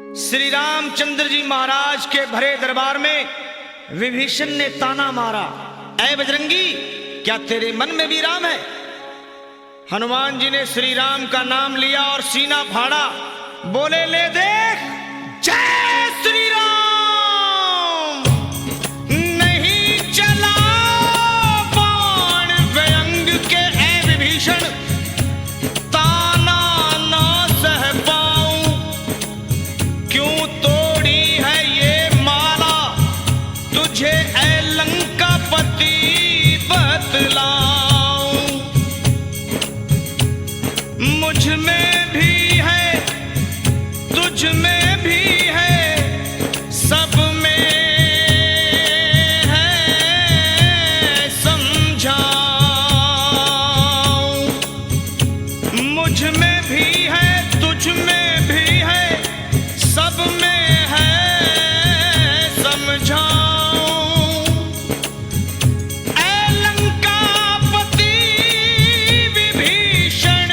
श्री रामचंद्र जी महाराज के भरे दरबार में विभीषण ने ताना मारा, ऐ बजरंगी, क्या तेरे मन में भी राम है? हनुमान जी ने श्री राम का नाम लिया और सीना फाड़ा, बोले, ले देख, जय श्री राम। नहीं चला बाण व्यंग के ऐ विभीषण, ताना ना सह पाऊं, क्यों तोड़ी है ये माला, तुझे ऐ लंकापति बतलाऊं। मुझ में भी है, तुझ में भी है, सब में है, समझाऊं। मुझ में भी है, तुझ में भी है, सब में है, समझाऊं। ऐ लंकापति विभीषण,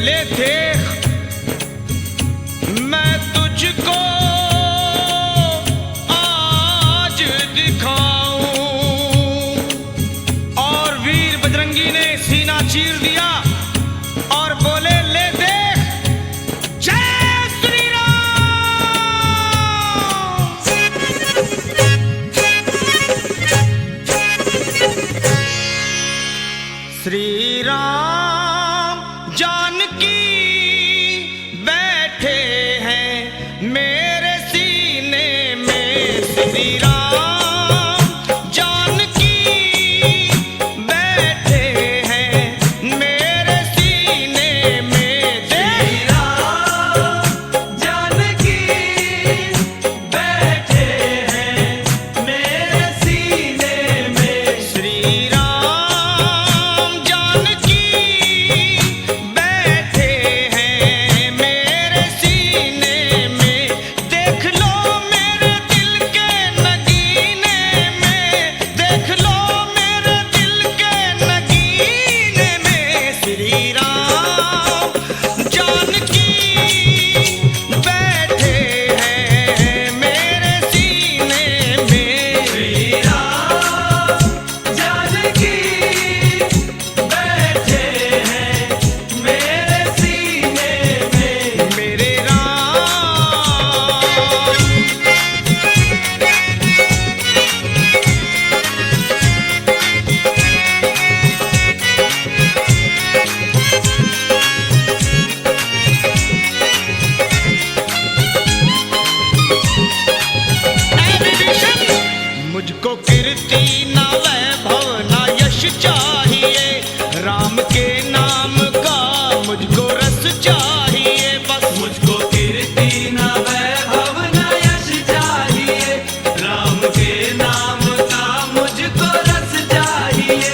ले देख, मैं तुझको आज दिखाऊं। और वीर बजरंगी ने सीना चीर दिया और बोले, ले देख, जय श्री राम। श्री राम जानकी बैठे हैं मेरे सीने में, श्री राम जानकी बैठे हैं मेरे सीने में। श्री राम जानकी बैठे हैं मेरे सीने में। श्री राम जानकी बैठे हैं मेरे सीने में। देख लो मेरे दिल के नगीने में, देख लो मेरे दिल के नगीने में। श्री राम जानकी बैठे हैं मेरे सीने में। श्री राम जानकी बैठे हैं मेरे सीने में। मेरे राम ऐ विभीषण, मुझको कीर्ति ना वैभव ना यश चाहिए, राम के नाम का मुझको रस चाहिए। बस मुझको कीर्ति ना वैभव ना यश चाहिए, राम के नाम का मुझको रस चाहिए।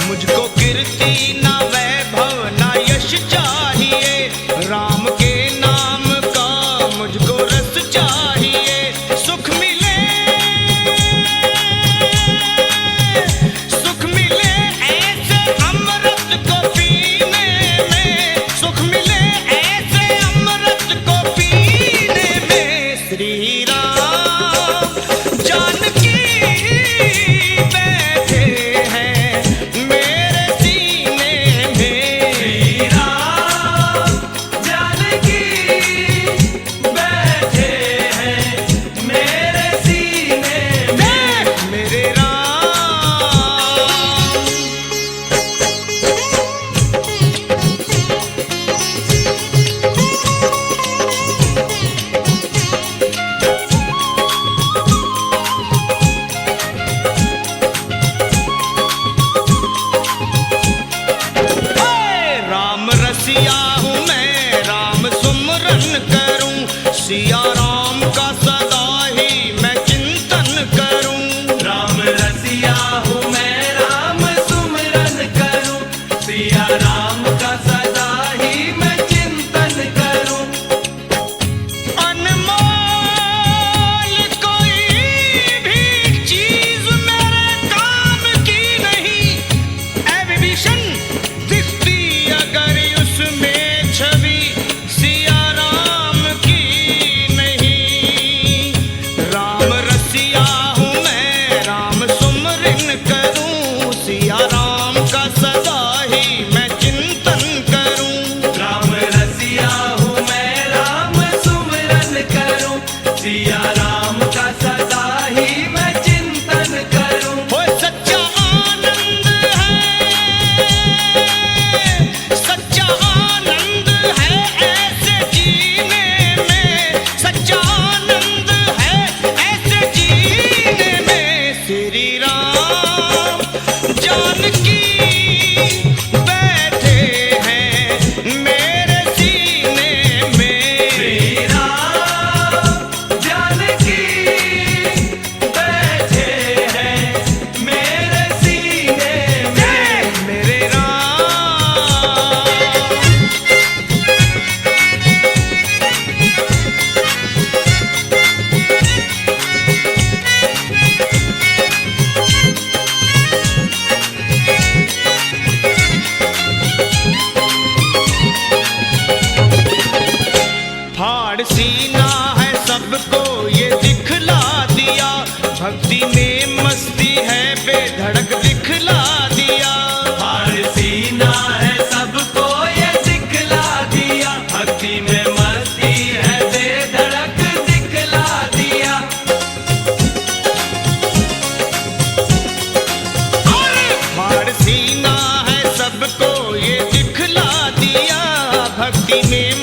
मुझको कीर्ति ना वैभव ना यश चाहिए, राम के नाम का मुझको रस चाहिए। सुख मिले, सुख मिले ऐसे अमृत को पीने में, सुख मिले ऐसे अमृत को पीने में। श्री राम जानकी बैठे हैं मेरे सीने में। श्री राम जानकी बैठे हैं मेरे सीने में। मेरे राम राम रसिया हूँ मैं, राम सुमरन करूं, सिया राम का सदा ही मैं चिंतन करूं। राम रसिया हूँ मैं, राम सुमरन करूं, सिया राम का सदा ही मैं चिंतन करूं। अनमोल कोई भी चीज मेरे काम की नहीं, ऐ विभीषण, दिखती अगर माटी में